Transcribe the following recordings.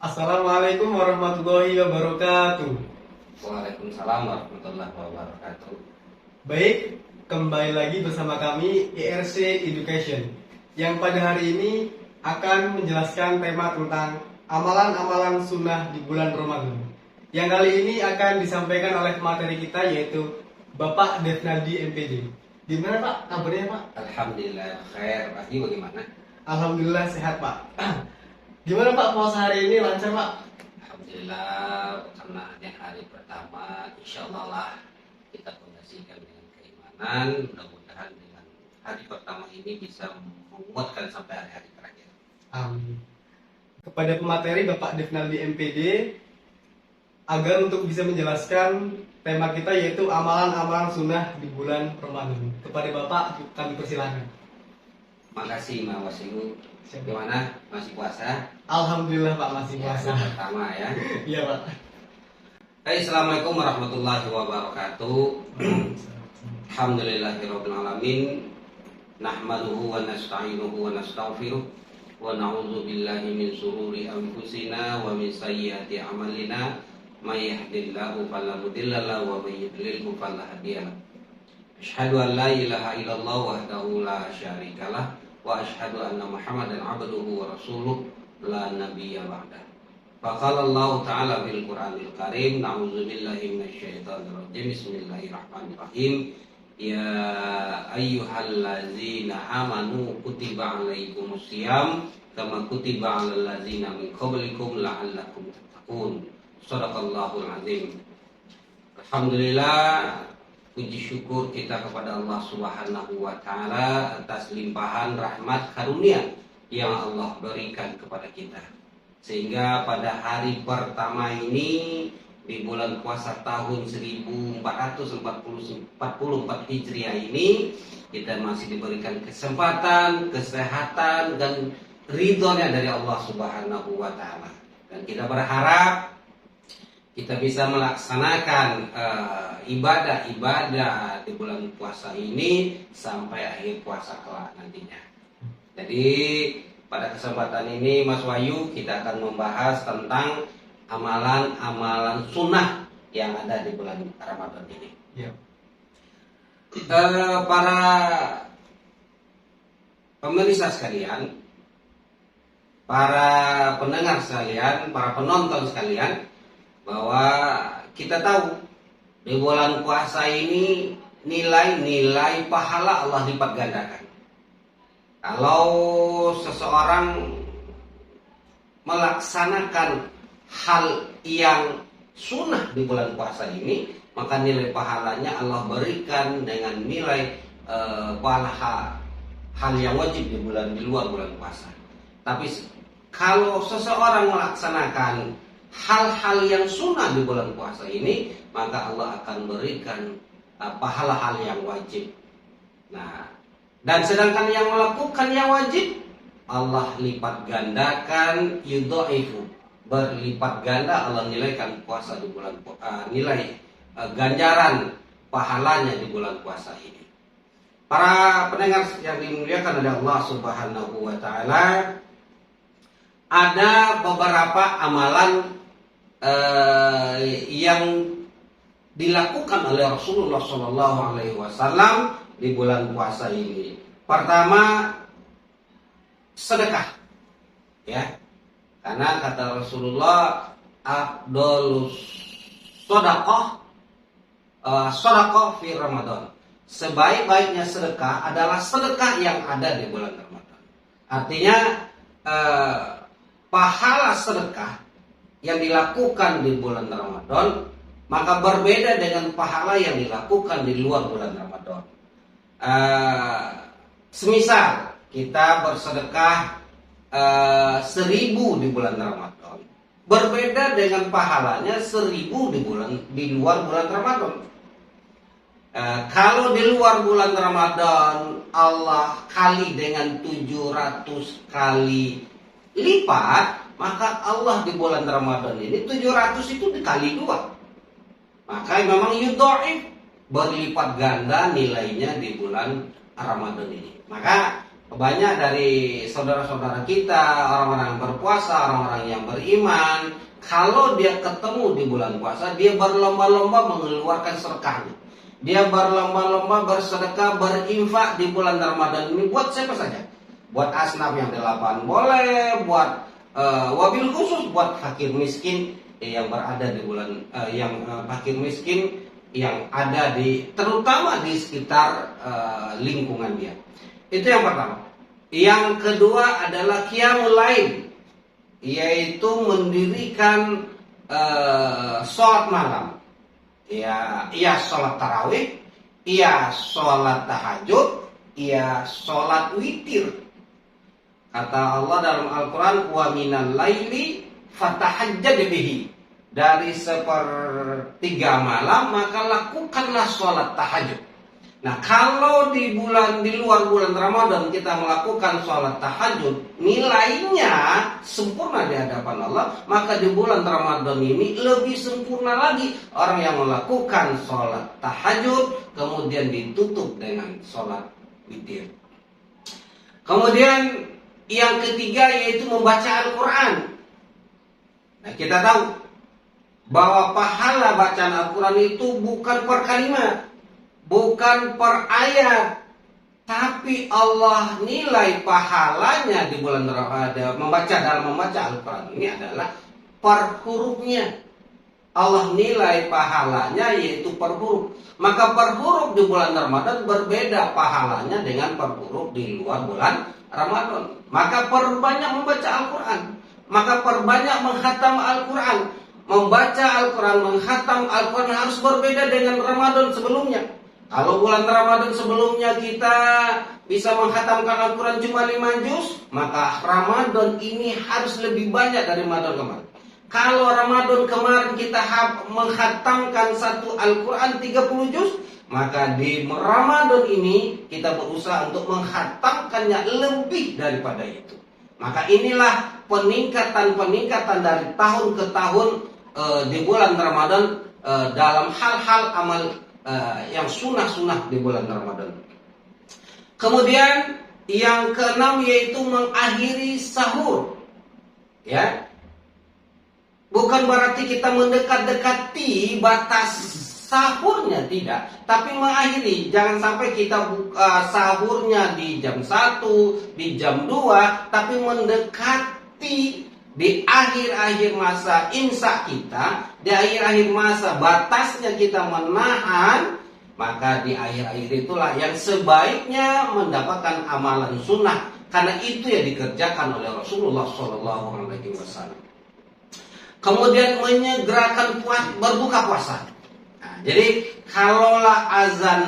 Assalamualaikum warahmatullahi wabarakatuh. Waalaikumsalam warahmatullahi wabarakatuh. Baik, kembali lagi bersama kami ERC Education yang pada hari ini akan menjelaskan tema tentang amalan-amalan sunnah di bulan Ramadan. Yang kali ini akan disampaikan oleh materi kita yaitu Bapak Devnadi MPD. Gimana Pak kabarnya Pak? Alhamdulillah khair. Pagi bagaimana? Alhamdulillah sehat Pak. Gimana Pak puasa hari ini lancar Pak? Alhamdulillah karena yang hari pertama insya Allah lah kita fondasikan dengan keimanan. Mudah-mudahan dengan hari pertama ini bisa menguatkan sampai hari-hari terakhir. Amin. Kepada pemateri Bapak Devnadi MPD agar untuk bisa menjelaskan tema kita yaitu amalan-amalan sunnah di bulan Ramadan. Kepada Bapak kami persilakan. Makasih Mas Wasiu. Gimana? Masih puasa? Alhamdulillah Pak masih puasa. Yang pertama ya. Iya Pak. Hai, assalamualaikum warahmatullahi wabarakatuh. Alhamdulillahirabbil alamin. Nahmaduhu wa nasta'inuhu wa nastaghfiruh wa na'udzu billahi min shururi anfusina wa min sayyiati a'malina may yahdihillahu fala mudilla lahu wa may yudlilhu fala hadiya lahu. Asyhadu an la ilaha illallah wahdahu la syarikalah wa asyhadu anna Muhammadan abduhu wa rasuluh la nabiyya ba'dah. Faqala Allah Ta'ala fil Qur'anil Karim, na'udzu billahi minasyaitonir rajim. Bismillahirrahmanirrahim. Ya ayyuhallazina amanu kutiba alaikumusiyam kama kutiba alal ladzina min qablikum la'allakum tattaqun. Shadaqallahul azim. Alhamdulillah, puji syukur kita kepada Allah Subhanahu wa taala atas limpahan rahmat karunia yang Allah berikan kepada kita. Sehingga pada hari pertama ini di bulan puasa tahun 1444 Hijriah ini kita masih diberikan kesempatan, kesehatan dan ridhonya dari Allah Subhanahu wa taala. Dan kita berharap kita bisa melaksanakan ibadah-ibadah di bulan puasa ini sampai akhir puasa kelak nantinya. Jadi pada kesempatan ini Mas Wahyu kita akan membahas tentang amalan-amalan sunnah yang ada di bulan Ramadan ini. Ya. Para pemirsa sekalian, para pendengar sekalian, para penonton sekalian, bahwa kita tahu di bulan puasa ini nilai-nilai pahala Allah lipat gandakan. Kalau seseorang melaksanakan hal yang sunnah di bulan puasa ini, maka nilai pahalanya Allah berikan dengan nilai pahala hal yang wajib di luar bulan puasa. Tapi kalau seseorang melaksanakan hal-hal yang sunnah di bulan puasa ini, maka Allah akan berikan pahala hal yang wajib. Nah, dan sedangkan yang melakukan yang wajib, Allah lipat gandakan, yudhaifu, berlipat ganda Allah nilaikan puasa di bulan nilai ganjaran pahalanya di bulan puasa ini. Para pendengar yang dimuliakan oleh Allah Subhanahu wa taala, ada beberapa amalan yang dilakukan oleh Rasulullah SAW di bulan puasa ini. Pertama, sedekah, ya, karena kata Rasulullah, afdolus sedekah, sedekah fi Ramadan. Sebaik-baiknya sedekah adalah sedekah yang ada di bulan Ramadan. Artinya pahala sedekah yang dilakukan di bulan Ramadan maka berbeda dengan pahala yang dilakukan di luar bulan Ramadan. Semisal kita bersedekah 1000 di bulan Ramadan, berbeda dengan pahalanya 1000 di luar bulan Ramadan. Kalau di luar bulan Ramadan Allah kali dengan 700 kali lipat, maka Allah di bulan Ramadan ini 700 itu dikali 2. Maka memang yudha'if, berlipat ganda nilainya di bulan Ramadan ini. Maka banyak dari saudara-saudara kita, orang-orang yang berpuasa, orang-orang yang beriman, kalau dia ketemu di bulan puasa, dia berlomba-lomba mengeluarkan sedekahnya. Dia berlomba-lomba bersedekah, berinfak di bulan Ramadan ini buat siapa saja. Buat asnaf yang 8 boleh, buat wabil khusus buat fakir miskin yang berada di bulan fakir miskin yang ada terutama di sekitar lingkungan dia. Itu yang pertama. Yang kedua adalah qiyamul lail, yaitu mendirikan sholat malam. Ya sholat tarawih, ya sholat tahajud, ya sholat witir. Kata Allah dalam Al-Quran, wa minal laili fatahajjad bihi. Dari 1/3 malam maka lakukanlah sholat tahajud. Nah, kalau di luar bulan Ramadan kita melakukan sholat tahajud, nilainya sempurna di hadapan Allah, maka di bulan Ramadan ini lebih sempurna lagi orang yang melakukan sholat tahajud kemudian ditutup dengan sholat witir. Kemudian yang ketiga yaitu membaca Al-Quran. Nah, kita tahu bahwa pahala bacaan Al-Quran itu bukan per kalimat, bukan per ayat, tapi Allah nilai pahalanya di bulan Ramadan dalam membaca Al-Quran ini adalah per hurufnya. Allah nilai pahalanya yaitu per huruf. Maka per huruf di bulan Ramadan berbeda pahalanya dengan per huruf di luar bulan Ramadan. Maka perbanyak membaca Al-Quran, maka perbanyak menghatam Al-Quran. Membaca Al-Quran, menghatam Al-Quran harus berbeda dengan Ramadan sebelumnya. Kalau bulan Ramadan sebelumnya kita bisa menghatamkan Al-Quran cuma 5 juz, maka Ramadan ini harus lebih banyak dari Ramadan kemarin. Kalau Ramadan kemarin kita menghatamkan satu Al-Quran 30 juz, maka di Ramadan ini kita berusaha untuk menghatamkannya lebih daripada itu. Maka inilah peningkatan dari tahun ke tahun di bulan Ramadan dalam hal-hal amal yang sunnah-sunnah di bulan Ramadan. Kemudian yang keenam yaitu mengakhiri sahur. Ya, bukan berarti kita mendekat-dekati batas sahurnya, tidak, tapi mengakhiri. Jangan sampai kita buka sahurnya di jam 1, di jam 2, tapi mendekati di akhir-akhir masa imsak kita, di akhir-akhir masa batasnya kita menahan, maka di akhir-akhir itulah yang sebaiknya mendapatkan amalan sunnah, karena itu yang dikerjakan oleh Rasulullah SAW. Kemudian menyegerakan berbuka puasa. Nah, jadi kalaulah azan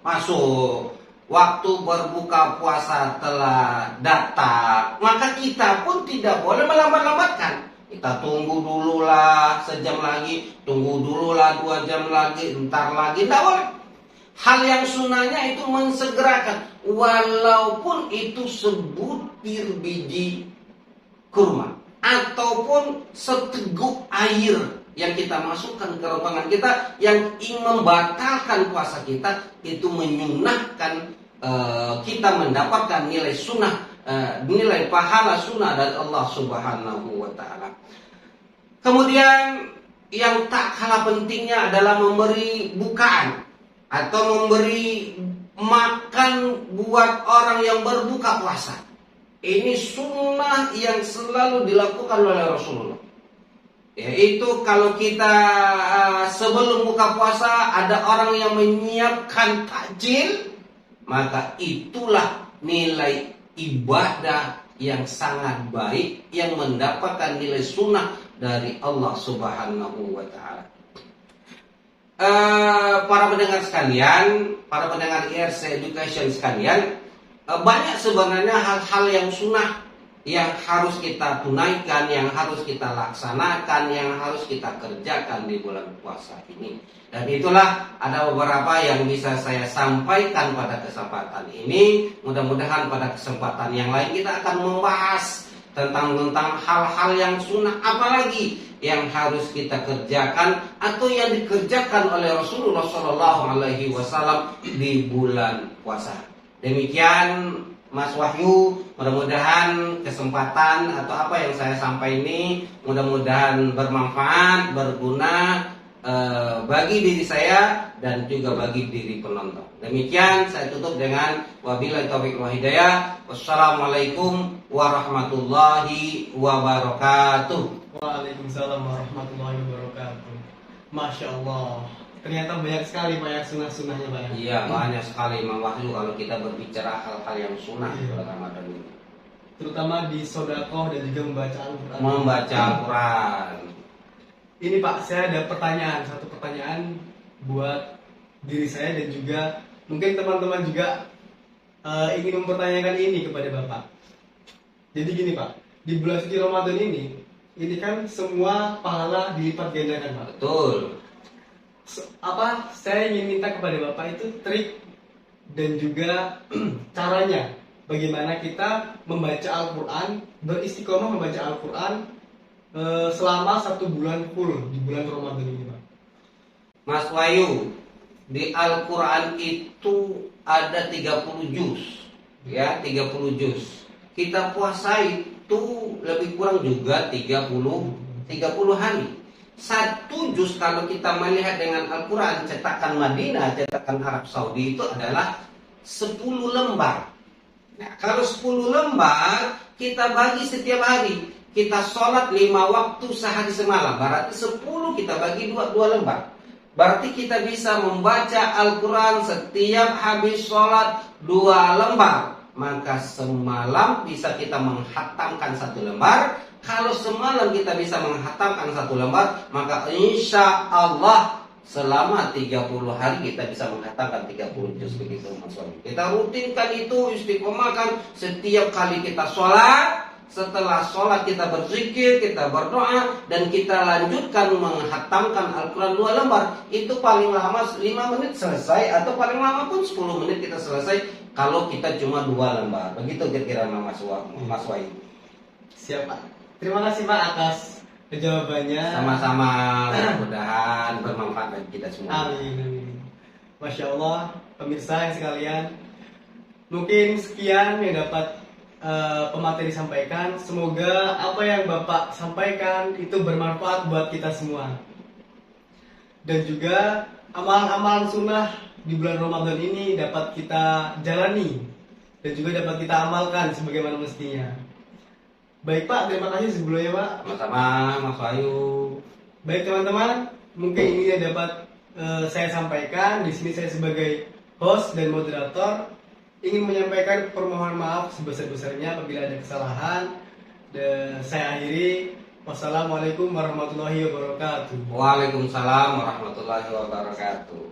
masuk, waktu berbuka puasa telah datang, maka kita pun tidak boleh melambat-lambatkan. Kita tunggu dululah sejam lagi, tunggu dululah 2 jam lagi, entar lagi, tidak boleh. Hal yang sunnahnya itu mensegerakan, walaupun itu sebutir biji kurma ataupun seteguk air yang kita masukkan ke ronggongan kita yang ingin membatalkan puasa kita, itu menyunahkan kita mendapatkan nilai sunnah, nilai pahala sunnah dari Allah Subhanahu wa Ta'ala. Kemudian yang tak kalah pentingnya adalah memberi bukaan atau memberi makan buat orang yang berbuka puasa. Ini sunnah yang selalu dilakukan oleh Rasulullah. Yaitu kalau kita sebelum buka puasa ada orang yang menyiapkan takjil, maka itulah nilai ibadah yang sangat baik yang mendapatkan nilai sunnah dari Allah Subhanahu wa Ta'ala. Para pendengar sekalian, para pendengar IRC Education sekalian, banyak sebenarnya hal-hal yang sunnah yang harus kita tunaikan, yang harus kita laksanakan, yang harus kita kerjakan di bulan puasa ini. Dan itulah ada beberapa yang bisa saya sampaikan pada kesempatan ini. Mudah-mudahan pada kesempatan yang lain kita akan membahas tentang hal-hal yang sunnah, apalagi yang harus kita kerjakan atau yang dikerjakan oleh Rasulullah SAW di bulan puasa. Demikian Mas Wahyu, mudah-mudahan kesempatan atau apa yang saya sampaikan ini mudah-mudahan bermanfaat, berguna bagi diri saya dan juga bagi diri penonton. Demikian saya tutup dengan wabillahi taufiq wal hidayah. Wassalamualaikum warahmatullahi wabarakatuh. Waalaikumsalam warahmatullahi wabarakatuh. Masya Allah. Ternyata banyak sekali Pak ya sunnah-sunnahnya Pak ya. Iya, banyak sekali Imam Wahyu kalau kita berbicara hal-hal yang sunnah di Iya. bulan Ramadan ini. Terutama di sodakoh dan juga membaca Al-Quran. Membaca Al-Quran. Ini Pak, saya ada satu pertanyaan buat diri saya dan juga mungkin teman-teman juga ingin mempertanyakan ini kepada Bapak. Jadi gini Pak, di bulan suci Ramadan ini kan semua pahala dilipat gandakan Pak. Betul. Saya ingin minta kepada Bapak itu trik dan juga caranya bagaimana kita membaca Al-Quran, beristiqomah membaca Al-Quran selama 1 bulan full di bulan Ramadan ini Pak. Mas Wahyu, di Al-Quran itu ada 30 juz. Ya, 30 juz. Kita puasa itu lebih kurang juga 30 hari. 1 juz kalau kita melihat dengan Al-Quran cetakan Madinah, cetakan Arab Saudi itu adalah 10 lembar. Nah, kalau 10 lembar kita bagi setiap hari, kita sholat 5 waktu sehari semalam, berarti 10 kita bagi 2 lembar. Berarti kita bisa membaca Al-Quran setiap habis sholat 2 lembar. Maka semalam bisa kita menghatamkan 1 lembar. Kalau semalam kita bisa menghatamkan 1 lembar, maka insya Allah selama 30 hari kita bisa menghatamkan 30 juz begitu Mas Wahyu. Kita rutinkan itu, istiqomahkan setiap kali kita sholat. Setelah sholat kita berzikir, kita berdoa, dan kita lanjutkan menghatamkan Al-Quran 2 lembar. Itu paling lama 5 menit selesai, atau paling lama pun 10 menit kita selesai kalau kita cuma 2 lembar. Begitu kira-kira Mas Wahyu. Siap Pak. Terima kasih Pak atas jawabannya. Sama-sama, mudah-mudahan bermanfaat bagi kita semua. Amin. Masya Allah, pemirsa yang sekalian, mungkin sekian yang dapat pemateri sampaikan. Semoga apa yang Bapak sampaikan itu bermanfaat buat kita semua. Dan juga amalan-amalan sunnah di bulan Ramadan ini dapat kita jalani dan juga dapat kita amalkan sebagaimana mestinya. Baik Pak, terima kasih sebelumnya Pak. Sama-sama Mas Wahyu. Baik teman-teman, mungkin ini yang dapat saya sampaikan. Di sini saya sebagai host dan moderator ingin menyampaikan permohonan maaf sebesar-besarnya apabila ada kesalahan. Dan saya akhiri. Wassalamualaikum warahmatullahi wabarakatuh. Waalaikumsalam warahmatullahi wabarakatuh.